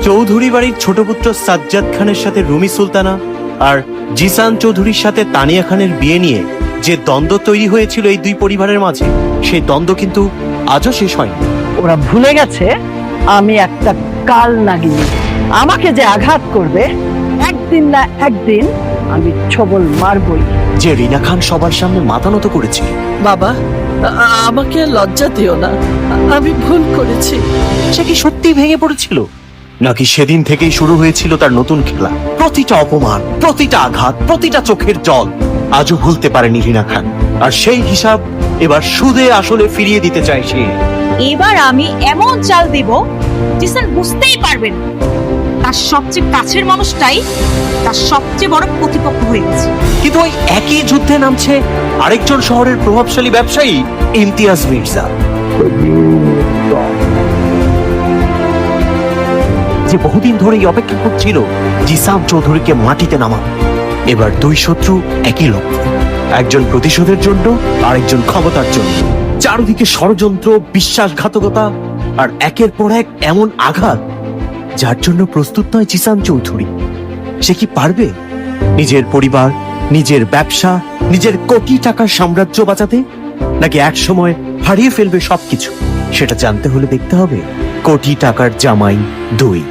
চৌধুরী বাড়ির ছোট পুত্র সাজ্জাদ খানের সাথে রুমি সুলতানা আর জিসান চৌধুরীর সাথে তানিয়া খানের বিয়ে নিয়ে যে দ্বন্দ্ব তৈরি হয়েছিল এই দুই পরিবারের মাঝে, সেই দ্বন্দ্ব কিন্তু আজও শেষ হয়নি। ওরা ভুলে গেছে আমি একটা কাল নাগিনী। আমাকে যে আঘাত করবে একদিন না একদিন আমি ছবল মারবই। যে রিনা খান সবার সামনে মাথা নত করেছিল। বাবা, আমাকে লজ্জা দিও না, আমি ভুল করেছি। সে কি সত্যি ভেঙে পড়েছিল, নাকি সেদিন থেকেই শুরু হয়েছিল তার নতুন খেলা? প্রতিটা অপমান, প্রতিটা আঘাত, প্রতিটা চোখের জল আজও ভুলতে পারেনি রিনা খান। আর সেই হিসাব এবার সুদে আসলে ফিরিয়ে দিতে চায় সে। এবার আমি এমন চাল দেব জিসান বুঝতেই পারবেন তার সবচেয়ে কাছের মানুষটাই তার সবচেয়ে বড় প্রতিপক্ষ হয়ে গেছে। কিন্তু ওই একই যুদ্ধে নামছে আরেকজন শহরের প্রভাবশালী ব্যবসায়ী ইমতিয়াজ মির্জা, যে বহুদিন ধরেই অপেক্ষা করছিল জিসান চৌধুরীকে মাটিতে নামানো। এবার দুই শত্রু একই লক্ষ্য, একজন প্রতিশোধের জন্য আরেকজন ক্ষমতার জন্য। চারদিকে ষড়যন্ত্র, বিশ্বাসঘাতকতা আর একের পর এক এমন আঘাত যার জন্য প্রস্তুত নয় জিসান চৌধুরী। সে কি পারবে নিজের পরিবার, নিজের ব্যবসা, নিজের কোটি টাকার সাম্রাজ্য বাঁচাতে, নাকি একসময় হারিয়ে ফেলবে সবকিছু? সেটা জানতে হলে দেখতে হবে কোটি টাকার জামাই 2।